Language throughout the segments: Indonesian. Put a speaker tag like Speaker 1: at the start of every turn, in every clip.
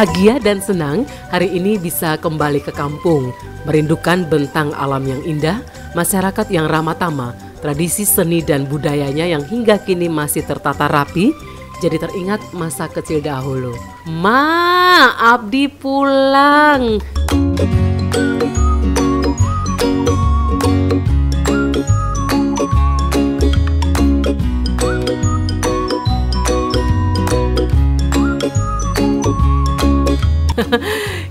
Speaker 1: Bahagia dan senang hari ini bisa kembali ke kampung, merindukan bentang alam yang indah, masyarakat yang ramah tamah, tradisi seni dan budayanya yang hingga kini masih tertata rapi. Jadi teringat masa kecil dahulu. Ma, Abdi pulang.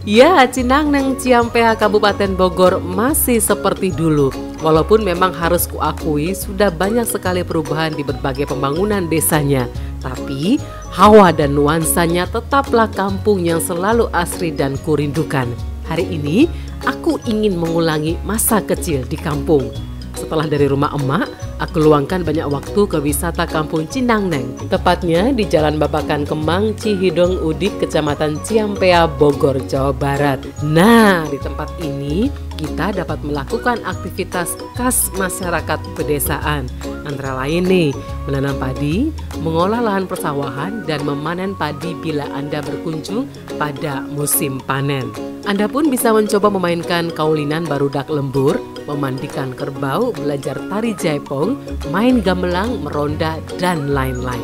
Speaker 1: Ya, Cinangneng Ciampea Kabupaten Bogor masih seperti dulu. Walaupun memang harus kuakui sudah banyak sekali perubahan di berbagai pembangunan desanya. Tapi hawa dan nuansanya tetaplah kampung yang selalu asri dan kurindukan. Hari ini aku ingin mengulangi masa kecil di kampung. Setelah dari rumah emak, aku luangkan banyak waktu ke wisata kampung Cinangneng. Tepatnya di Jalan Babakan Kemang, Cihideng Udik, Kecamatan Ciampea, Bogor, Jawa Barat. Nah, di tempat ini kita dapat melakukan aktivitas khas masyarakat pedesaan. Antara lain nih, menanam padi, mengolah lahan persawahan, dan memanen padi bila Anda berkunjung pada musim panen. Anda pun bisa mencoba memainkan kaulinan barudak lembur, memandikan kerbau, belajar tari jaipong, main gamelan, meronda, dan lain-lain.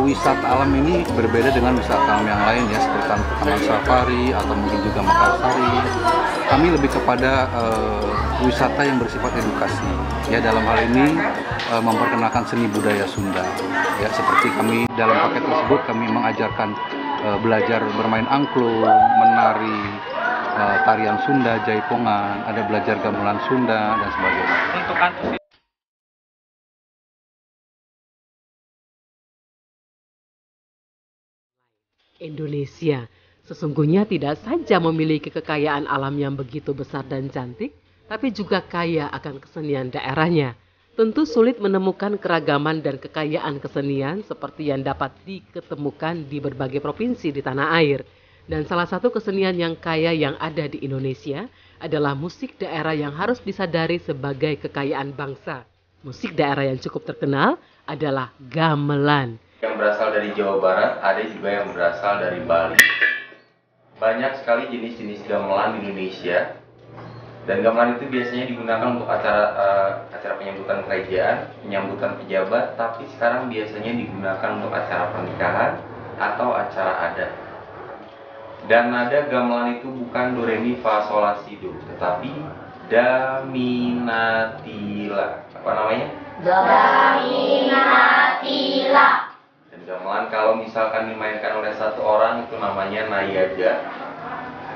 Speaker 2: Wisata alam ini berbeda dengan wisata alam yang lain ya, seperti Taman Safari atau mungkin juga Mekarsari. Kami lebih kepada wisata yang bersifat edukasi. Ya, dalam hal ini memperkenalkan seni budaya Sunda. Ya, seperti kami dalam paket tersebut kami mengajarkan belajar bermain angklung, menari tarian Sunda, jaipongan, ada belajar gamelan Sunda dan sebagainya.
Speaker 3: Untuk antusias
Speaker 1: Indonesia sesungguhnya tidak saja memiliki kekayaan alam yang begitu besar dan cantik, tapi juga kaya akan kesenian daerahnya. Tentu sulit menemukan keragaman dan kekayaan kesenian seperti yang dapat diketemukan di berbagai provinsi di tanah air. Dan salah satu kesenian yang kaya yang ada di Indonesia adalah musik daerah yang harus disadari sebagai kekayaan bangsa. Musik daerah yang cukup terkenal adalah gamelan.
Speaker 4: Yang berasal dari Jawa Barat, ada juga yang berasal dari Bali. Banyak sekali jenis-jenis gamelan di Indonesia. Dan gamelan itu biasanya digunakan untuk acara penyambutan kerajaan, penyambutan pejabat, tapi sekarang biasanya digunakan untuk acara pernikahan atau acara adat. Dan nada gamelan itu bukan do re mi fa sol la si do, tetapi da mi na ti la. Apa namanya?
Speaker 5: Da mi na ti la.
Speaker 4: Dan gamelan kalau misalkan dimainkan oleh satu orang itu namanya nayaga.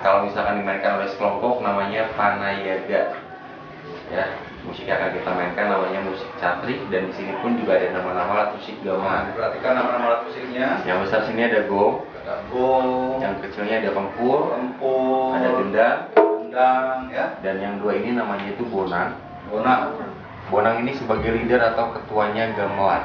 Speaker 4: Kalau misalkan dimainkan oleh sekelompok namanya panayaga. Ya, musik yang akan kita mainkan namanya musik catrik, dan di sini pun juga ada nama-nama alat musik gamelan.
Speaker 2: Perhatikan nama-nama alat musiknya.
Speaker 4: Yang besar sini ada gong, yang kecilnya ada kempur, ada gendang,
Speaker 2: ya.
Speaker 4: dan yang dua ini namanya itu bonang.
Speaker 2: Bonang.
Speaker 4: Bonang ini sebagai leader atau ketuanya gamelan.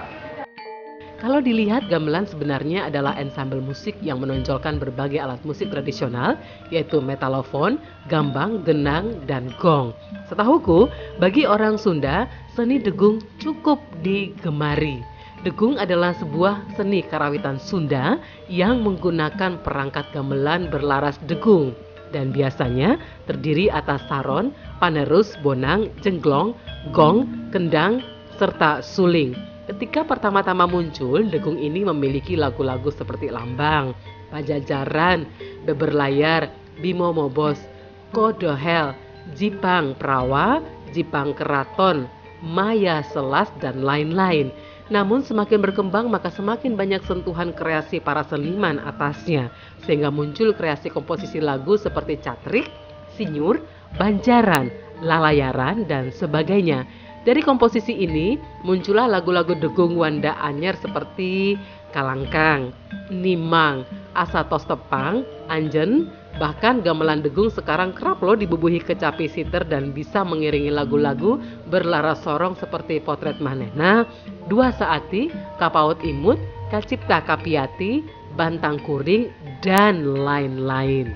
Speaker 1: Kalau dilihat, gamelan sebenarnya adalah ensembel musik yang menonjolkan berbagai alat musik tradisional, yaitu metalofon, gambang, genang, dan gong. Setahuku, bagi orang Sunda, seni degung cukup digemari. Degung adalah sebuah seni karawitan Sunda yang menggunakan perangkat gamelan berlaras degung. Dan biasanya terdiri atas saron, panerus, bonang, jengglong, gong, kendang, serta suling. Ketika pertama-tama muncul, degung ini memiliki lagu-lagu seperti Lambang, Pajajaran, Beberlayar, Bimo Mobos, Kodohel, Jipang Prawa, Jipang Keraton, Maya Selas, dan lain-lain. Namun semakin berkembang maka semakin banyak sentuhan kreasi para seniman atasnya, sehingga muncul kreasi komposisi lagu seperti catrik, sinyur, banjaran, lalayaran, dan sebagainya. Dari komposisi ini muncullah lagu-lagu degung Wanda Anyer seperti Kalangkang, Nimang, Asa Tos Tepang, Anjen. Bahkan gamelan degung sekarang kerap loh dibubuhi kecapi siter dan bisa mengiringi lagu-lagu berlaras sorong seperti Potret Manehna, Dua Saati, Kapaut Imut, Kacipta Kapiati, Bantang Kuring, dan lain-lain.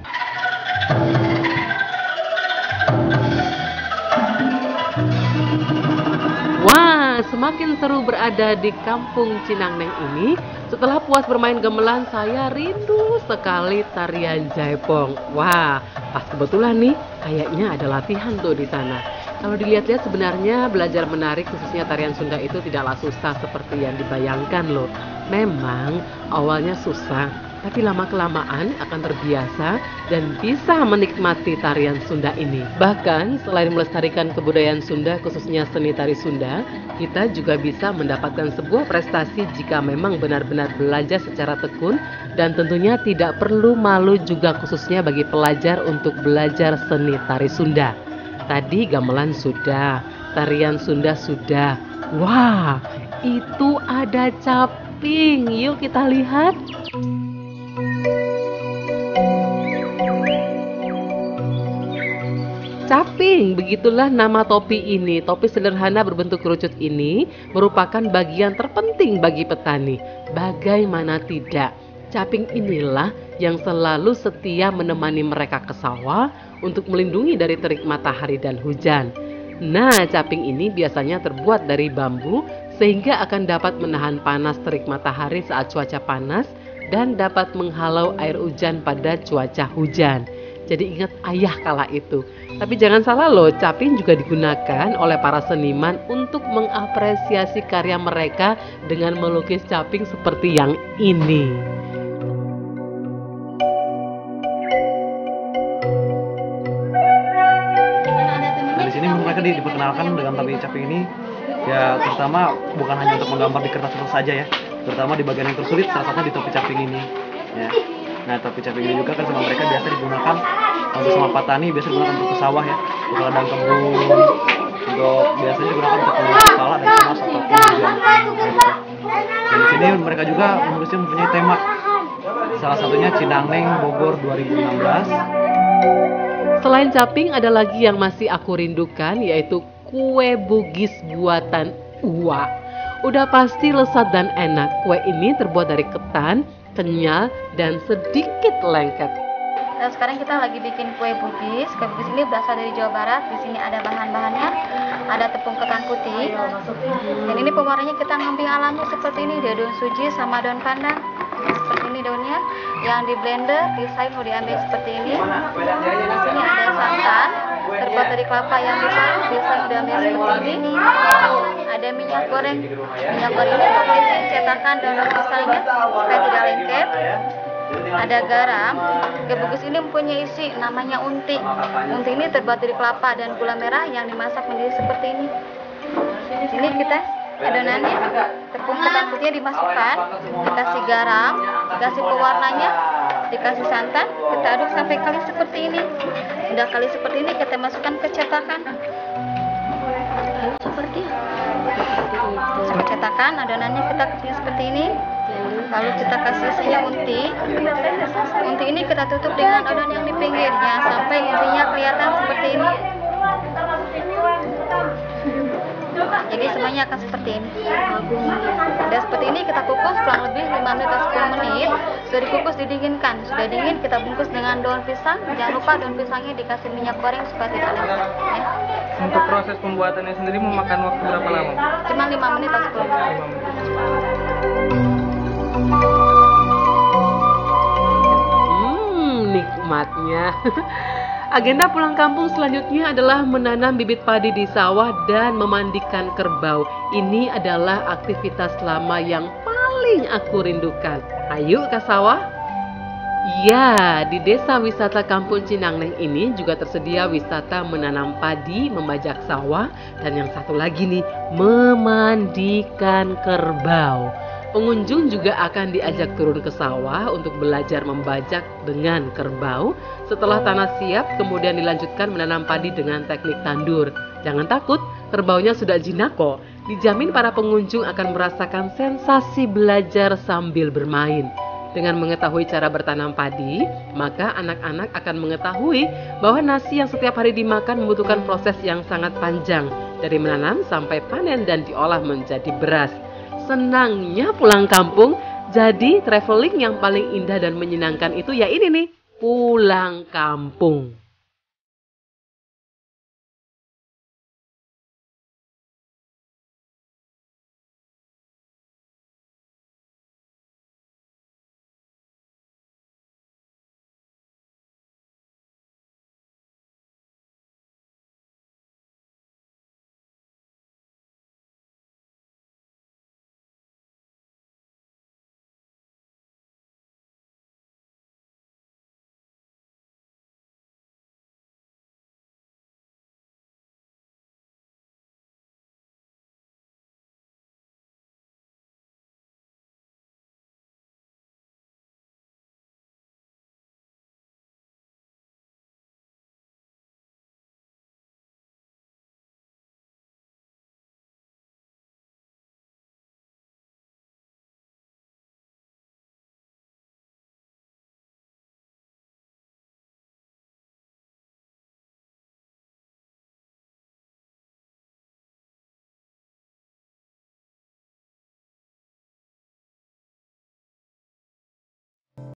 Speaker 1: Wah, semakin seru berada di Kampung Cinangneng ini. Setelah puas bermain gamelan, saya rindu sekali tarian jaipong. Wah, pas kebetulan nih, kayaknya ada latihan tuh di sana. Kalau dilihat-lihat sebenarnya belajar menari khususnya tarian Sunda itu tidaklah susah seperti yang dibayangkan loh. Memang awalnya susah, tapi lama-kelamaan akan terbiasa dan bisa menikmati tarian Sunda ini. Bahkan selain melestarikan kebudayaan Sunda khususnya seni tari Sunda, kita juga bisa mendapatkan sebuah prestasi jika memang benar-benar belajar secara tekun dan tentunya tidak perlu malu juga khususnya bagi pelajar untuk belajar seni tari Sunda. Tadi gamelan sudah, tarian Sunda sudah. Wah, itu ada caping. Yuk kita lihat. Caping, begitulah nama topi ini. Topi sederhana berbentuk kerucut ini merupakan bagian terpenting bagi petani. Bagaimana tidak? Caping inilah yang selalu setia menemani mereka ke sawah untuk melindungi dari terik matahari dan hujan. Nah, caping ini biasanya terbuat dari bambu sehingga akan dapat menahan panas terik matahari saat cuaca panas dan dapat menghalau air hujan pada cuaca hujan. Jadi ingat ayah kala itu. Tapi jangan salah loh, caping juga digunakan oleh para seniman untuk mengapresiasi karya mereka dengan melukis caping seperti yang ini.
Speaker 3: Nah, di sini mereka diperkenalkan dengan topi caping ini. Ya, terutama bukan hanya untuk menggambar di kertas saja ya. Terutama di bagian yang tersulit, salah satunya di topi caping ini. Ya. Nah, topi caping ini juga kan sama mereka biasa digunakan untuk sama petani, biasa digunakan untuk ke sawah ya, untuk ladang kebun, untuk biasanya digunakan untuk mengolah pala dan tunas ataupun hujan. Dan di sini mereka juga menulisnya mempunyai tema, salah satunya Cinangneng Bogor 2016.
Speaker 1: Selain caping, ada lagi yang masih aku rindukan, yaitu kue bugis buatan Uwa. Udah pasti lezat dan enak. Kue ini terbuat dari ketan, kenyal, dan sedikit lengket.
Speaker 6: Dan sekarang kita lagi bikin kue bugis. Kue bugis ini berasal dari Jawa Barat. Di sini ada bahan-bahannya, ada tepung ketan putih. Dan ini pewarnanya kita ngambil alami seperti ini, dari daun suji sama daun pandan. Seperti ini daunnya, yang di blender, disayur mau diambil seperti ini. Di sini ada santan, terbuat dari kelapa yang diparut, disayur diambil seperti ini. Ada minyak goreng. Minyak goreng ini polisi cetakan daun pisangnya supaya tidak lengket. Ada garam. Kue bugis ini mempunyai isi namanya unti. Unti ini terbuat dari kelapa dan gula merah yang dimasak menjadi seperti ini. Di sini kita adonannya, tepung ketan putihnya dimasukkan, dikasih garam, dikasih pewarnanya, dikasih santan, kita aduk sampai kali seperti ini. Udah kali seperti ini kita masukkan ke cetakan. Seperti ke cetakan, adonannya kita kasih seperti ini. Lalu kita kasih isinya unti. Unti ini kita tutup dengan adonan yang di pinggirnya sampai untinya kelihatan seperti ini. Jadi semuanya akan seperti ini. Dan seperti ini kita kukus kurang lebih 5 menit atau 10 menit. Sudah dikukus didinginkan. Sudah dingin kita bungkus dengan daun pisang. Jangan lupa daun pisangnya dikasih minyak goreng supaya tidak lengket. Ya.
Speaker 7: Untuk proses pembuatannya sendiri memakan waktu berapa lama?
Speaker 6: Cuma 5 menit atau 10 menit.
Speaker 7: 5 menit.
Speaker 1: Nikmatnya. Agenda pulang kampung selanjutnya adalah menanam bibit padi di sawah dan memandikan kerbau. Ini adalah aktivitas lama yang paling aku rindukan. Ayo ke sawah. Ya, di desa wisata Kampung Cinangneng ini juga tersedia wisata menanam padi, membajak sawah, dan yang satu lagi nih, memandikan kerbau. Pengunjung juga akan diajak turun ke sawah untuk belajar membajak dengan kerbau. Setelah tanah siap, kemudian dilanjutkan menanam padi dengan teknik tandur. Jangan takut, kerbaunya sudah jinak kok. Dijamin para pengunjung akan merasakan sensasi belajar sambil bermain. Dengan mengetahui cara bertanam padi, maka anak-anak akan mengetahui bahwa nasi yang setiap hari dimakan membutuhkan proses yang sangat panjang, dari menanam sampai panen dan diolah menjadi beras. Senangnya pulang kampung, jadi traveling yang paling indah dan menyenangkan itu ya ini nih, pulang kampung.